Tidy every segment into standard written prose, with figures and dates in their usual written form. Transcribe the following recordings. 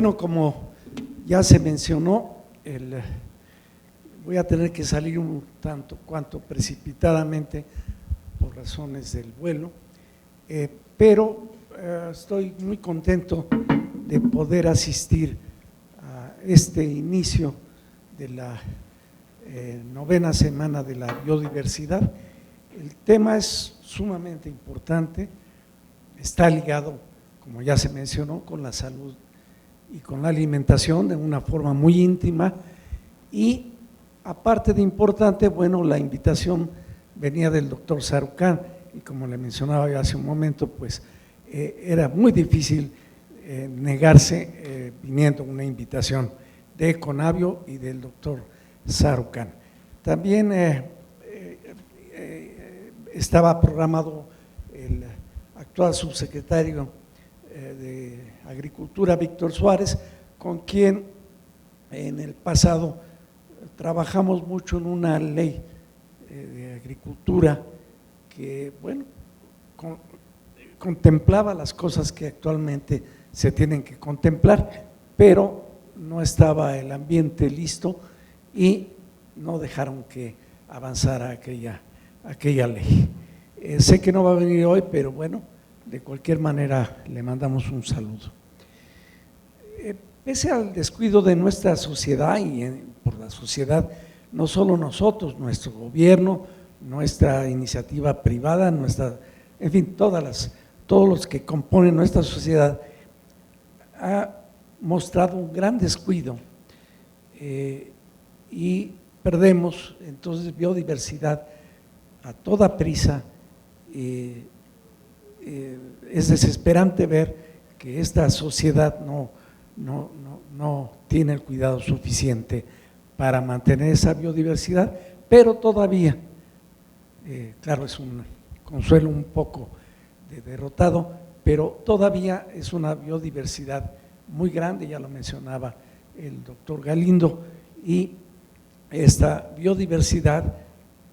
Bueno, como ya se mencionó, voy a tener que salir un tanto cuanto precipitadamente por razones del vuelo, pero estoy muy contento de poder asistir a este inicio de la novena semana de la biodiversidad. El tema es sumamente importante, está ligado, como ya se mencionó, con la salud y con la alimentación de una forma muy íntima, y aparte de importante, bueno, la invitación venía del doctor Sarukhan, y como le mencionaba yo hace un momento, pues era muy difícil negarse viniendo una invitación de Conavio y del doctor Sarukhan. También estaba programado el actual subsecretario de Agricultura, Víctor Suárez, con quien en el pasado trabajamos mucho en una ley de agricultura que, bueno, contemplaba las cosas que actualmente se tienen que contemplar, pero no estaba el ambiente listo y no dejaron que avanzara aquella ley. Sé que no va a venir hoy, pero bueno, de cualquier manera le mandamos un saludo. Pese al descuido de nuestra sociedad y por la sociedad, no solo nosotros, nuestro gobierno, nuestra iniciativa privada, en fin, todos los que componen nuestra sociedad, ha mostrado un gran descuido y perdemos entonces biodiversidad a toda prisa. Es desesperante ver que esta sociedad no tiene el cuidado suficiente para mantener esa biodiversidad, pero todavía, claro, es un consuelo un poco de derrotado, pero todavía es una biodiversidad muy grande, ya lo mencionaba el doctor Galindo, y esta biodiversidad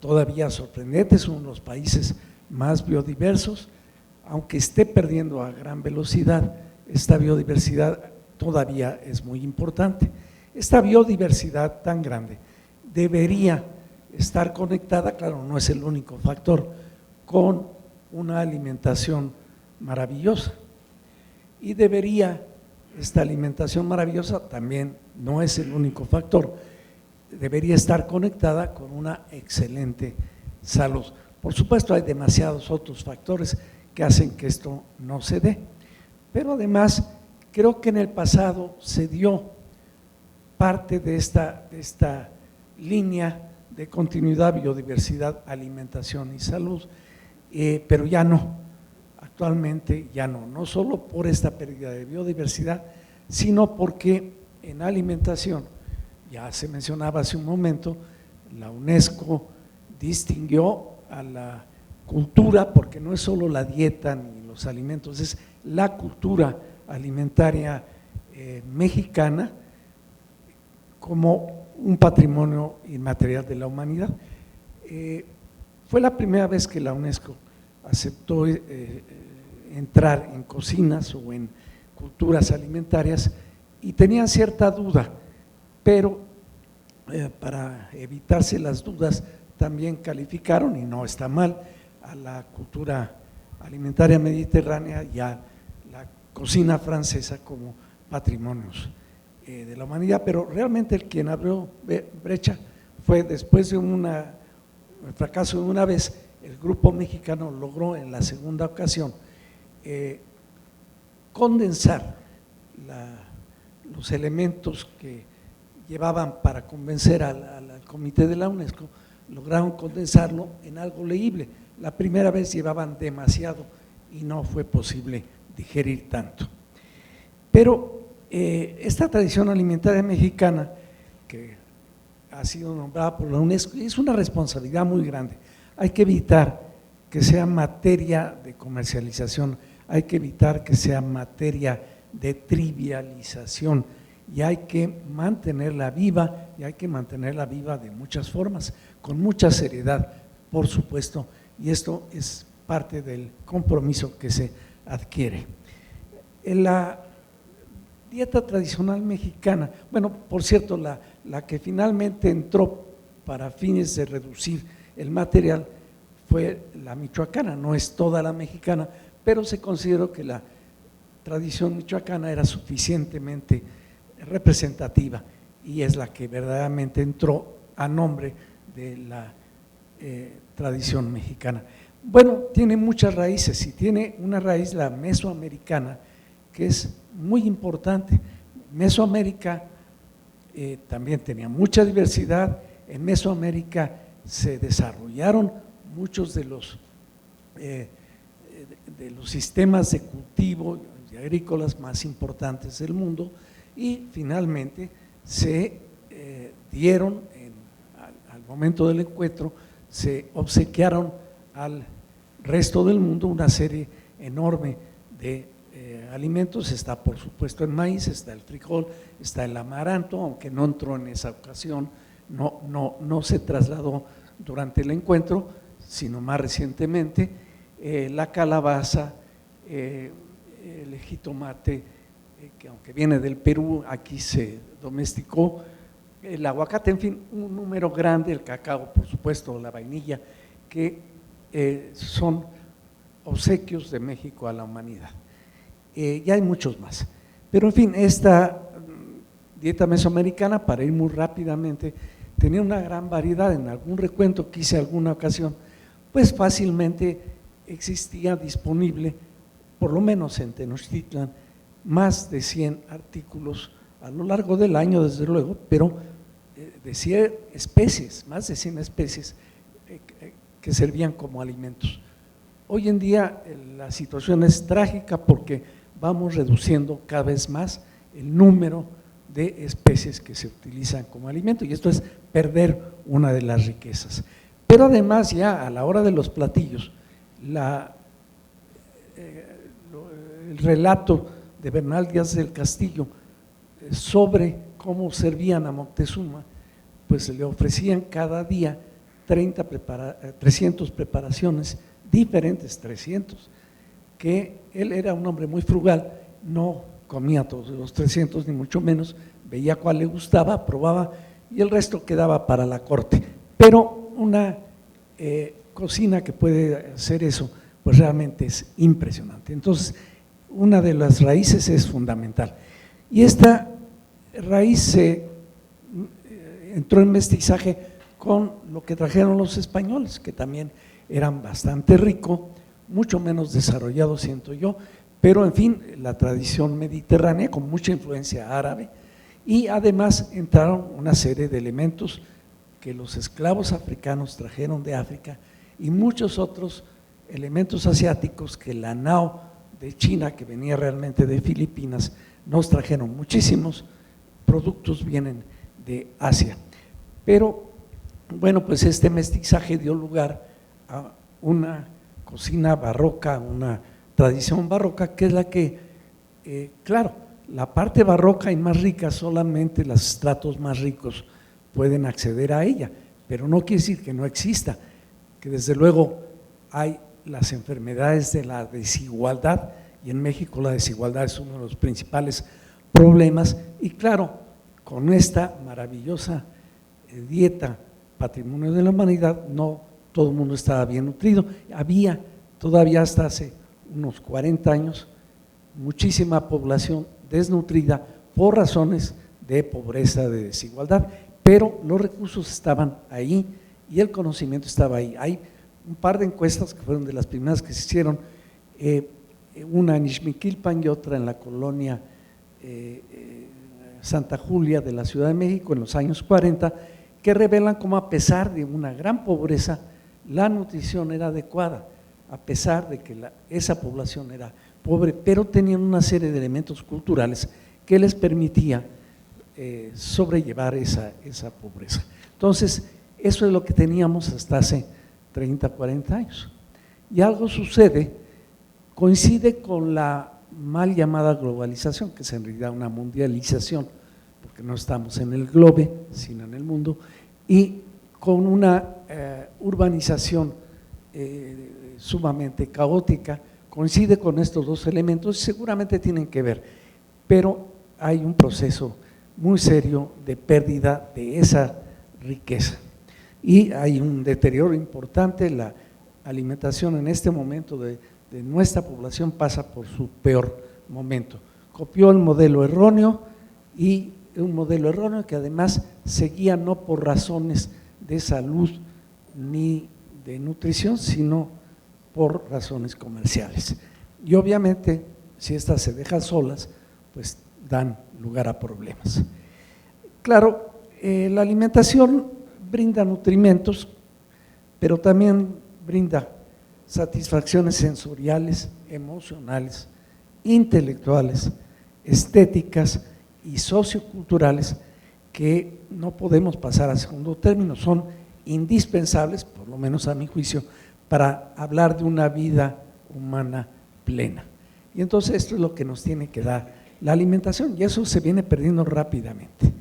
todavía sorprendente, es uno de los países más biodiversos, aunque esté perdiendo a gran velocidad, esta biodiversidad todavía es muy importante. Esta biodiversidad tan grande debería estar conectada, claro, no es el único factor, con una alimentación maravillosa, y esta alimentación maravillosa también no es el único factor, debería estar conectada con una excelente salud. Por supuesto, hay demasiados otros factores que hacen que esto no se dé, pero además creo que en el pasado se dio parte de esta línea de continuidad, biodiversidad, alimentación y salud, pero ya no, actualmente ya no solo por esta pérdida de biodiversidad, sino porque en alimentación, ya se mencionaba hace un momento, la UNESCO distinguió a la cultura, porque no es solo la dieta ni los alimentos, es la cultura alimentaria mexicana como un patrimonio inmaterial de la humanidad. Fue la primera vez que la UNESCO aceptó entrar en cocinas o en culturas alimentarias, y tenían cierta duda, pero para evitarse las dudas también calificaron, y no está mal, a la cultura alimentaria mediterránea y a la cocina francesa como patrimonios de la humanidad. Pero realmente el quien abrió brecha fue, después de el fracaso de una vez, el grupo mexicano logró en la segunda ocasión condensar los elementos que llevaban para convencer al comité de la UNESCO, lograron condensarlo en algo leíble. La primera vez llevaban demasiado y no fue posible digerir tanto. Pero esta tradición alimentaria mexicana, que ha sido nombrada por la UNESCO, es una responsabilidad muy grande. Hay que evitar que sea materia de comercialización, hay que evitar que sea materia de trivialización, y hay que mantenerla viva, y hay que mantenerla viva de muchas formas, con mucha seriedad, por supuesto, y esto es parte del compromiso que se adquiere. dieta tradicional mexicana, bueno, por cierto, la que finalmente entró para fines de reducir el material fue la michoacana, no es toda la mexicana, pero se consideró que la tradición michoacana era suficientemente representativa y es la que verdaderamente entró a nombre de la tradición mexicana. Bueno, tiene muchas raíces y tiene una raíz, la mesoamericana, que es muy importante. Mesoamérica también tenía mucha diversidad. En Mesoamérica se desarrollaron muchos de los sistemas de cultivo y agrícolas más importantes del mundo y finalmente se dieron, al momento del encuentro, se obsequiaron al resto del mundo una serie enorme de alimentos. Está por supuesto el maíz, está el frijol, está el amaranto, aunque no entró en esa ocasión, no se trasladó durante el encuentro, sino más recientemente, la calabaza, el jitomate, que aunque viene del Perú, aquí se domesticó, el aguacate, en fin, un número grande, el cacao, por supuesto, la vainilla, que son obsequios de México a la humanidad. Y hay muchos más. Pero en fin, esta dieta mesoamericana, para ir muy rápidamente, tenía una gran variedad. En algún recuento que hice alguna ocasión, pues fácilmente existía disponible, por lo menos en Tenochtitlan, más de 100 artículos a lo largo del año, desde luego, pero de 100 especies, más de 100 especies que servían como alimentos. Hoy en día la situación es trágica porque vamos reduciendo cada vez más el número de especies que se utilizan como alimento y esto es perder una de las riquezas. Pero además ya a la hora de los platillos, el relato de Bernal Díaz del Castillo sobre cómo servían a Moctezuma, pues le ofrecían cada día 300 preparaciones diferentes, 300, que él era un hombre muy frugal, no comía todos los 300 ni mucho menos, veía cuál le gustaba, probaba y el resto quedaba para la corte, pero una cocina que puede hacer eso, pues realmente es impresionante. Entonces, una de las raíces es fundamental y esta raíz entró en mestizaje con lo que trajeron los españoles, que también eran bastante ricos, mucho menos desarrollados, siento yo, pero en fin, la tradición mediterránea con mucha influencia árabe y además entraron una serie de elementos que los esclavos africanos trajeron de África y muchos otros elementos asiáticos que la nao de China, que venía realmente de Filipinas, nos trajeron. Muchísimos productos vienen de Asia, pero bueno, pues este mestizaje dio lugar a una cocina barroca, una tradición barroca que es la que, claro, la parte barroca y más rica solamente los estratos más ricos pueden acceder a ella, pero no quiere decir que no exista, que desde luego hay las enfermedades de la desigualdad y en México la desigualdad es uno de los principales problemas y claro, con esta maravillosa dieta patrimonio de la humanidad, no todo el mundo estaba bien nutrido, había todavía hasta hace unos 40 años muchísima población desnutrida por razones de pobreza, de desigualdad, pero los recursos estaban ahí y el conocimiento estaba ahí. Hay un par de encuestas que fueron de las primeras que se hicieron, una en Ixmiquilpan y otra en la colonia Santa Julia de la Ciudad de México en los años 40, que revelan cómo a pesar de una gran pobreza, la nutrición era adecuada, a pesar de que esa población era pobre, pero tenían una serie de elementos culturales que les permitía sobrellevar esa pobreza. Entonces, eso es lo que teníamos hasta hace 30, 40 años. Y algo sucede, coincide con la mal llamada globalización, que es en realidad una mundialización, porque no estamos en el globe, sino en el mundo, y con una urbanización sumamente caótica, coincide con estos dos elementos, seguramente tienen que ver, pero hay un proceso muy serio de pérdida de esa riqueza y hay un deterioro importante. La alimentación en este momento de nuestra población pasa por su peor momento. Copió el modelo erróneo, y un modelo erróneo que además seguía no por razones de salud ni de nutrición, sino por razones comerciales. Y obviamente, si estas se dejan solas, pues dan lugar a problemas. Claro, la alimentación brinda nutrimentos, pero también brinda satisfacciones sensoriales, emocionales, intelectuales, estéticas y socioculturales que no podemos pasar a segundo término, son indispensables, por lo menos a mi juicio, para hablar de una vida humana plena. Y entonces esto es lo que nos tiene que dar la alimentación, y eso se viene perdiendo rápidamente.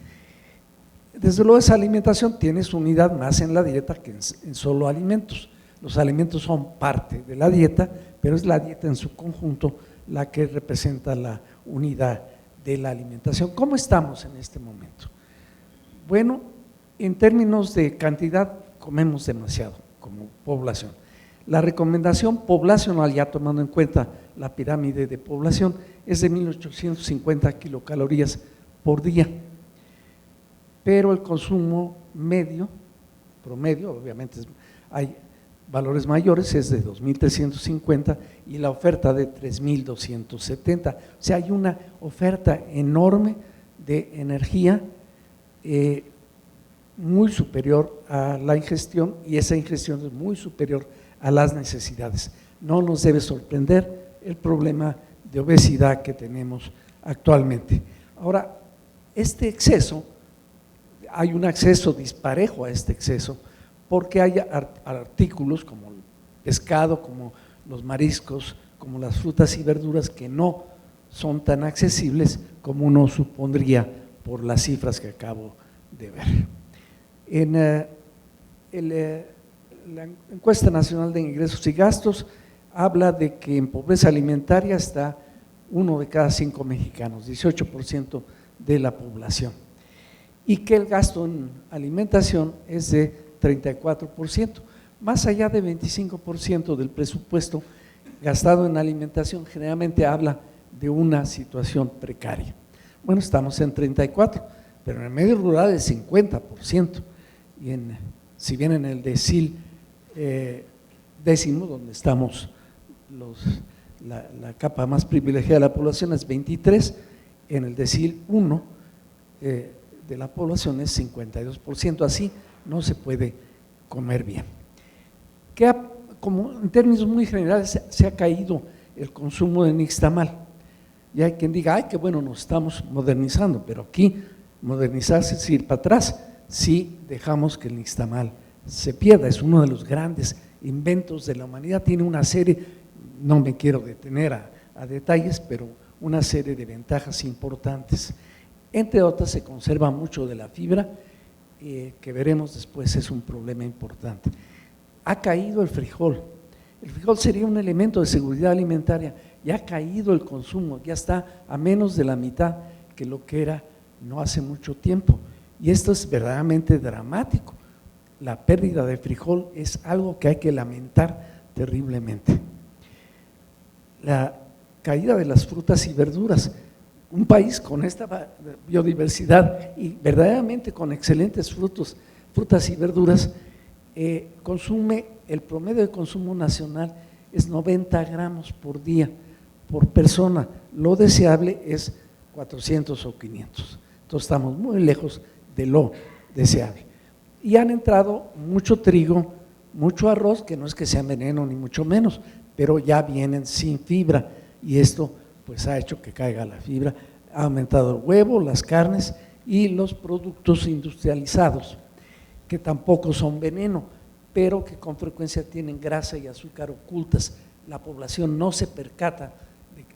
Desde luego esa alimentación tiene su unidad más en la dieta que en solo alimentos. Los alimentos son parte de la dieta, pero es la dieta en su conjunto la que representa la unidad de la alimentación. ¿Cómo estamos en este momento? Bueno, en términos de cantidad comemos demasiado como población. La recomendación poblacional, ya tomando en cuenta la pirámide de población, es de 1850 kilocalorías por día, pero el consumo medio, promedio, obviamente hay valores mayores, es de 2.350 y la oferta de 3.270. O sea, hay una oferta enorme de energía muy superior a la ingestión, y esa ingestión es muy superior a las necesidades. No nos debe sorprender el problema de obesidad que tenemos actualmente. Ahora, este exceso, hay un acceso disparejo a este exceso, porque hay artículos como el pescado, como los mariscos, como las frutas y verduras que no son tan accesibles como uno supondría por las cifras que acabo de ver. En la encuesta nacional de ingresos y gastos habla de que en pobreza alimentaria está 1 de cada 5 mexicanos, 18% de la población, y que el gasto en alimentación es de 34%, más allá de 25% del presupuesto gastado en alimentación generalmente habla de una situación precaria. Bueno, estamos en 34%, pero en el medio rural es 50%, y si bien en el decil décimo, donde estamos la capa más privilegiada de la población es 23%, en el decil 1 de la población es 52%, así no se puede comer bien. Como en términos muy generales se ha caído el consumo de nixtamal, y hay quien diga, ay, qué bueno, nos estamos modernizando, pero aquí modernizarse es ir para atrás si dejamos que el nixtamal se pierda. Es uno de los grandes inventos de la humanidad, tiene una serie, no me quiero detener a detalles, pero una serie de ventajas importantes. Entre otras, se conserva mucho de la fibra, que veremos después es un problema importante. Ha caído el frijol sería un elemento de seguridad alimentaria, ya ha caído el consumo, ya está a menos de la mitad que lo que era no hace mucho tiempo, y esto es verdaderamente dramático. La pérdida de frijol es algo que hay que lamentar terriblemente. La caída de las frutas y verduras, un país con esta biodiversidad y verdaderamente con excelentes frutas y verduras, consume, el promedio de consumo nacional es 90 gramos por día, por persona, lo deseable es 400 o 500, entonces estamos muy lejos de lo deseable. Y han entrado mucho trigo, mucho arroz, que no es que sea veneno ni mucho menos, pero ya vienen sin fibra, y esto pues ha hecho que caiga la fibra. Ha aumentado el huevo, las carnes y los productos industrializados, que tampoco son veneno, pero que con frecuencia tienen grasa y azúcar ocultas. La población no se percata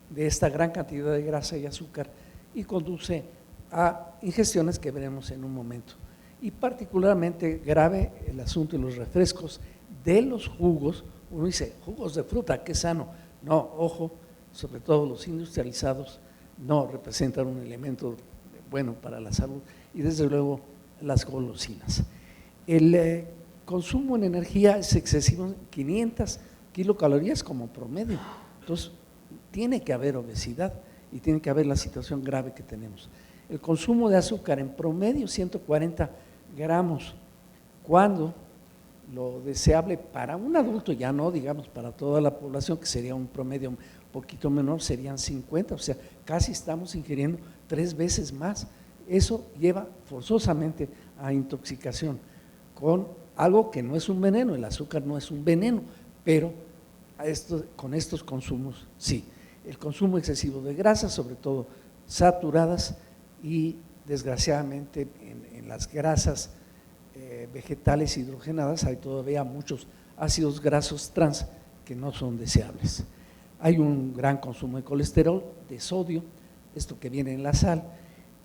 de esta gran cantidad de grasa y azúcar y conduce a ingestiones que veremos en un momento. Y particularmente grave el asunto de los refrescos, de los jugos. Uno dice, jugos de fruta, qué sano. No, ojo, sobre todo los industrializados, no representan un elemento bueno para la salud, y desde luego las golosinas. El consumo en energía es excesivo, 500 kilocalorías como promedio, entonces tiene que haber obesidad y tiene que haber la situación grave que tenemos. El consumo de azúcar en promedio 140 gramos, cuando lo deseable para un adulto, ya no digamos para toda la población, que sería un promedio un poquito menor, serían 50, o sea, casi estamos ingiriendo 3 veces más. Eso lleva forzosamente a intoxicación con algo que no es un veneno, el azúcar no es un veneno, pero con estos consumos sí. El consumo excesivo de grasas, sobre todo saturadas, y desgraciadamente en las grasas vegetales hidrogenadas hay todavía muchos ácidos grasos trans que no son deseables. Hay un gran consumo de colesterol, de sodio, esto que viene en la sal.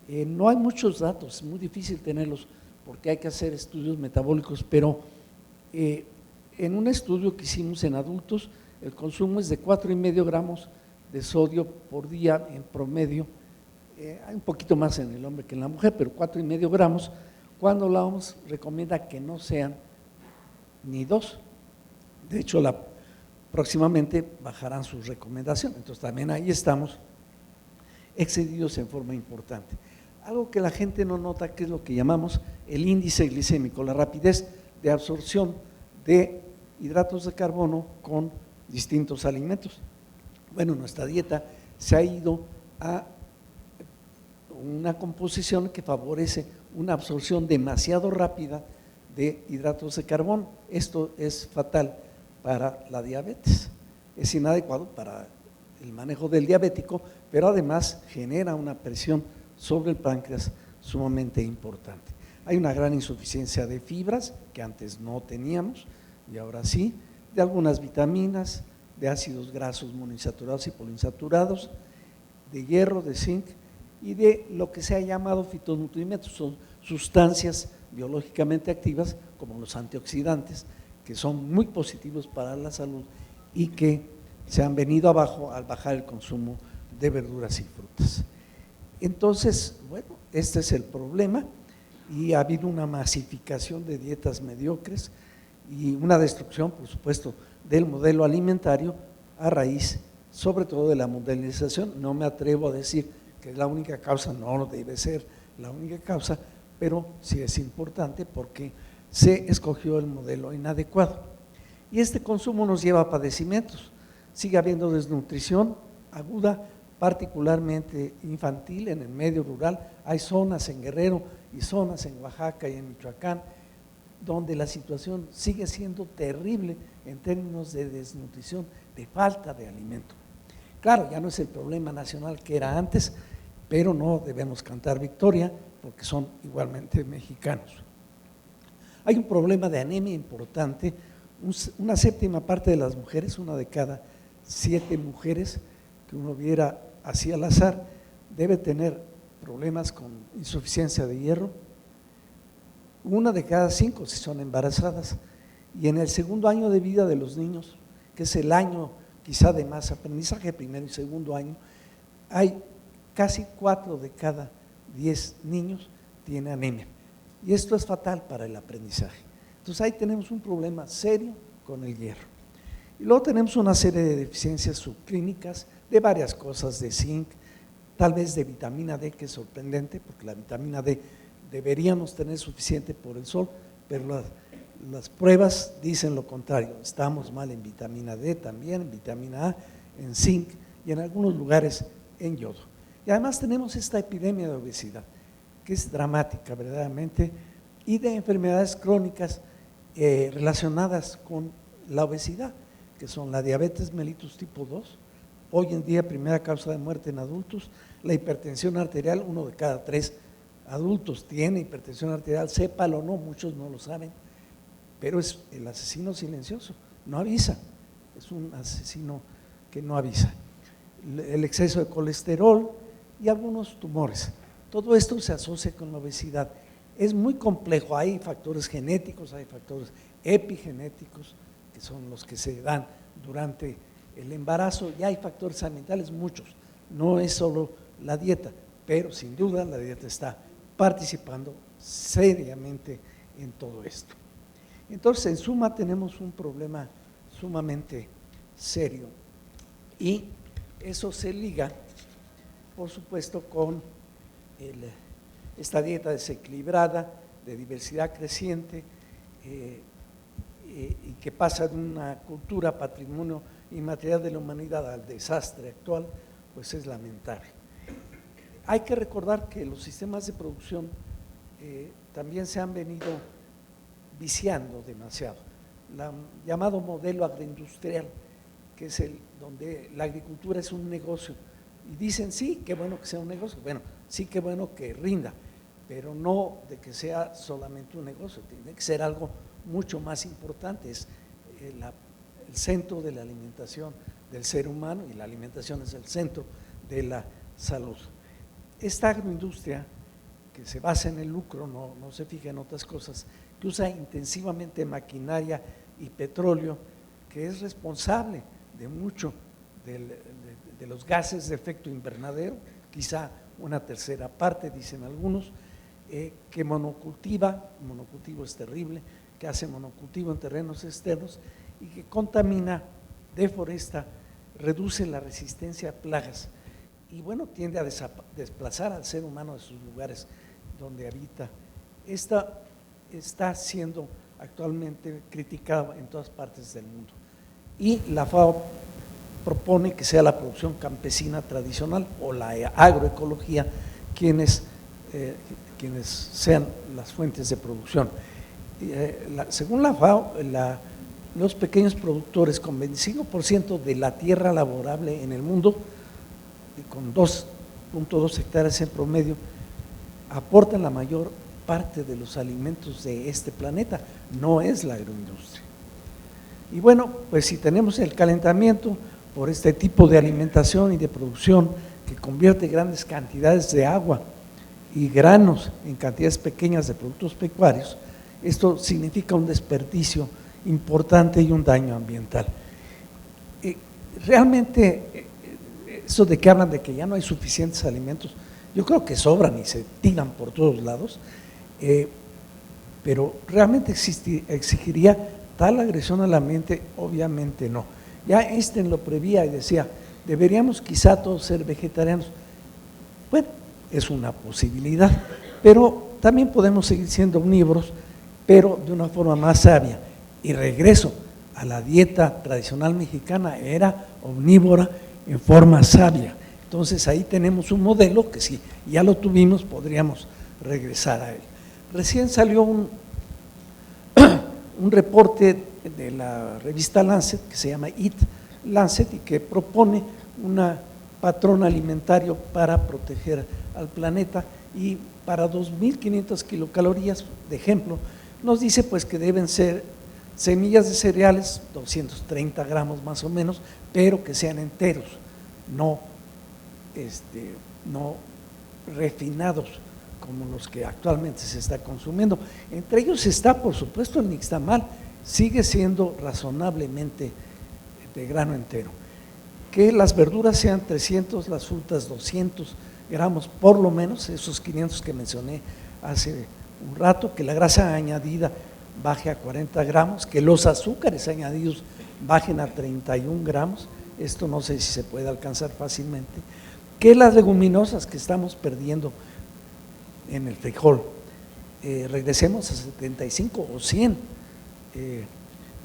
No hay muchos datos, es muy difícil tenerlos porque hay que hacer estudios metabólicos, pero en un estudio que hicimos en adultos, el consumo es de 4,5 gramos de sodio por día en promedio. Hay un poquito más en el hombre que en la mujer, pero 4,5 gramos, cuando la OMS recomienda que no sean ni 2. De hecho, próximamente bajarán sus recomendaciones, entonces también ahí estamos excedidos en forma importante. Algo que la gente no nota, que es lo que llamamos el índice glicémico, la rapidez de absorción de hidratos de carbono con distintos alimentos. Bueno, nuestra dieta se ha ido a una composición que favorece una absorción demasiado rápida de hidratos de carbono. Esto es fatal para la diabetes, es inadecuado para el manejo del diabético, pero además genera una presión sobre el páncreas sumamente importante. Hay una gran insuficiencia de fibras que antes no teníamos y ahora sí, de algunas vitaminas, de ácidos grasos monoinsaturados y poliinsaturados, de hierro, de zinc y de lo que se ha llamado fitonutrientes, son sustancias biológicamente activas como los antioxidantes, que son muy positivos para la salud y que se han venido abajo al bajar el consumo de verduras y frutas. Entonces, bueno, este es el problema y ha habido una masificación de dietas mediocres y una destrucción, por supuesto, del modelo alimentario a raíz, sobre todo, de la modernización. No me atrevo a decir que es la única causa, no debe ser la única causa, pero sí es importante porque se escogió el modelo inadecuado. Y este consumo nos lleva a padecimientos. Sigue habiendo desnutrición aguda, particularmente infantil en el medio rural. Hay zonas en Guerrero y zonas en Oaxaca y en Michoacán donde la situación sigue siendo terrible en términos de desnutrición, de falta de alimento. Claro, ya no es el problema nacional que era antes, pero no debemos cantar victoria porque son igualmente mexicanos. Hay un problema de anemia importante. Una séptima parte de las mujeres, 1 de cada 7 mujeres que uno viera así al azar, debe tener problemas con insuficiencia de hierro. 1 de cada 5 si son embarazadas. Y en el segundo año de vida de los niños, que es el año quizá de más aprendizaje, primero y segundo año, hay casi 4 de cada 10 niños tiene anemia. Y esto es fatal para el aprendizaje. Entonces ahí tenemos un problema serio con el hierro. Y luego tenemos una serie de deficiencias subclínicas de varias cosas, de zinc, tal vez de vitamina D, que es sorprendente, porque la vitamina D deberíamos tener suficiente por el sol, pero las pruebas dicen lo contrario. Estamos mal en vitamina D también, en vitamina A, en zinc y en algunos lugares en yodo. Y además tenemos esta epidemia de obesidad, que es dramática verdaderamente, y de enfermedades crónicas relacionadas con la obesidad, que son la diabetes mellitus tipo 2, hoy en día primera causa de muerte en adultos, la hipertensión arterial, 1 de cada 3 adultos tiene hipertensión arterial, sépalo o no, muchos no lo saben, pero es el asesino silencioso, no avisa, es un asesino que no avisa. El exceso de colesterol y algunos tumores, todo esto se asocia con la obesidad. Es muy complejo, hay factores genéticos, hay factores epigenéticos, que son los que se dan durante el embarazo, y hay factores ambientales, muchos, no es solo la dieta, pero sin duda la dieta está participando seriamente en todo esto. Entonces, en suma, tenemos un problema sumamente serio y eso se liga, por supuesto, con esta dieta desequilibrada, de diversidad creciente, y que pasa de una cultura, patrimonio inmaterial de la humanidad al desastre actual, pues es lamentable. Hay que recordar que los sistemas de producción también se han venido viciando demasiado. Llamado modelo agroindustrial, que es donde la agricultura es un negocio. Y dicen, sí, qué bueno que sea un negocio, bueno, sí, qué bueno que rinda, pero no de que sea solamente un negocio, tiene que ser algo mucho más importante, es el centro de la alimentación del ser humano y la alimentación es el centro de la salud. Esta agroindustria que se basa en el lucro, no se fija en otras cosas, que usa intensivamente maquinaria y petróleo, que es responsable de mucho de los gases de efecto invernadero, quizá una tercera parte, dicen algunos, que monocultivo es terrible, que hace monocultivo en terrenos externos y que contamina, deforesta, reduce la resistencia a plagas y bueno, tiende a desplazar al ser humano de sus lugares donde habita. Esta está siendo actualmente criticada en todas partes del mundo y la FAO propone que sea la producción campesina tradicional o la agroecología quienes sean las fuentes de producción. Según la FAO, los pequeños productores con 25% de la tierra laborable en el mundo, y con 2.2 hectáreas en promedio, aportan la mayor parte de los alimentos de este planeta, no es la agroindustria. Y bueno, pues si tenemos el calentamiento por este tipo de alimentación y de producción que convierte grandes cantidades de agua y granos en cantidades pequeñas de productos pecuarios, esto significa un desperdicio importante y un daño ambiental. Realmente, eso de que hablan de que ya no hay suficientes alimentos, yo creo que sobran y se tiran por todos lados, pero realmente exigiría tal agresión al ambiente, obviamente no. Ya Einstein lo prevía y decía, deberíamos quizá todos ser vegetarianos. Bueno, es una posibilidad, pero también podemos seguir siendo omnívoros, pero de una forma más sabia. Y regreso a la dieta tradicional mexicana, era omnívora en forma sabia. Entonces ahí tenemos un modelo que si ya lo tuvimos podríamos regresar a él. Recién salió un reporte de la revista Lancet que se llama Eat Lancet y que propone un patrón alimentario para proteger al planeta y para 2.500 kilocalorías, de ejemplo, nos dice pues que deben ser semillas de cereales, 230 gramos más o menos, pero que sean enteros, no refinados como los que actualmente se está consumiendo. Entre ellos está, por supuesto, el nixtamal, sigue siendo razonablemente de grano entero. Que las verduras sean 300, las frutas 200 gramos por lo menos, esos 500 que mencioné hace un rato, que la grasa añadida baje a 40 gramos, que los azúcares añadidos bajen a 31 gramos, esto no sé si se puede alcanzar fácilmente, que las leguminosas que estamos perdiendo en el frijol, regresemos a 75 o 100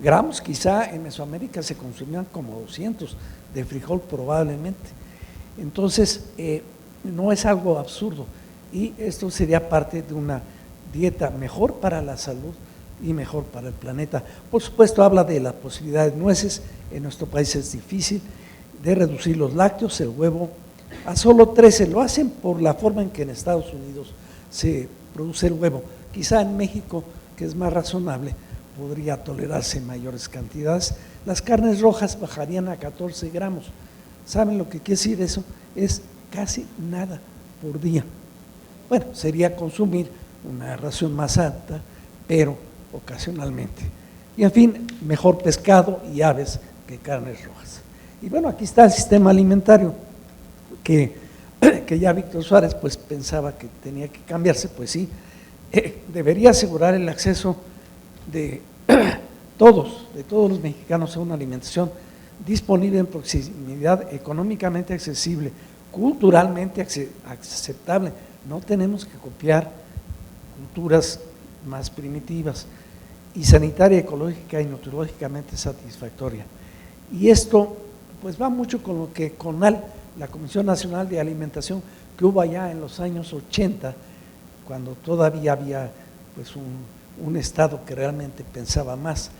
gramos, quizá en Mesoamérica se consumían como 200 de frijol probablemente, entonces no es algo absurdo y esto sería parte de una dieta mejor para la salud y mejor para el planeta. Por supuesto habla de la posibilidad de nueces, en nuestro país es difícil, de reducir los lácteos, el huevo a solo 13, lo hacen por la forma en que en Estados Unidos se produce el huevo, quizá en México, que es más razonable, podría tolerarse mayores cantidades. Las carnes rojas bajarían a 14 gramos, ¿saben lo que quiere decir eso? Es casi nada por día. Bueno, sería consumir una ración más alta, pero ocasionalmente. Y en fin, mejor pescado y aves que carnes rojas. Y bueno, aquí está el sistema alimentario, que que ya Víctor Suárez pues pensaba que tenía que cambiarse, pues sí, debería asegurar el acceso de todos los mexicanos a una alimentación disponible en proximidad, económicamente accesible, culturalmente aceptable. No tenemos que copiar culturas más primitivas, y sanitaria, ecológica y nutriológicamente satisfactoria. Y esto pues va mucho con lo que CONAL, la Comisión Nacional de Alimentación, que hubo allá en los años 80, cuando todavía había pues un Estado que realmente pensaba más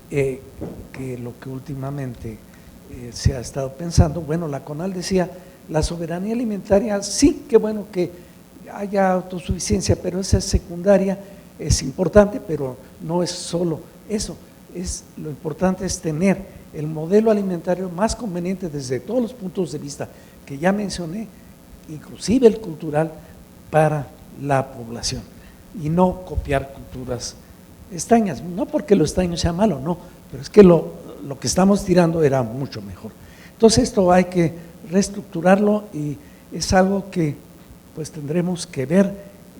que lo que últimamente se ha estado pensando. Bueno, la CONAL decía, la soberanía alimentaria, sí, qué bueno que haya autosuficiencia, pero esa es secundaria, es importante, pero no es solo eso, lo importante es tener el modelo alimentario más conveniente desde todos los puntos de vista que ya mencioné, inclusive el cultural, para la población, y no copiar culturas estañas, no porque lo estaño sea malo, no, pero es que lo que estamos tirando era mucho mejor. Entonces esto hay que reestructurarlo y es algo que pues tendremos que ver,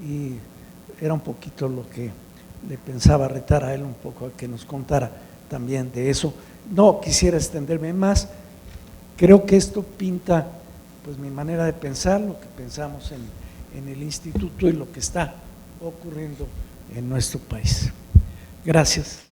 y era un poquito lo que le pensaba retar a él un poco, a que nos contara también de eso. No quisiera extenderme más, creo que esto pinta pues mi manera de pensar, lo que pensamos en el instituto y lo que está ocurriendo en nuestro país. Gracias.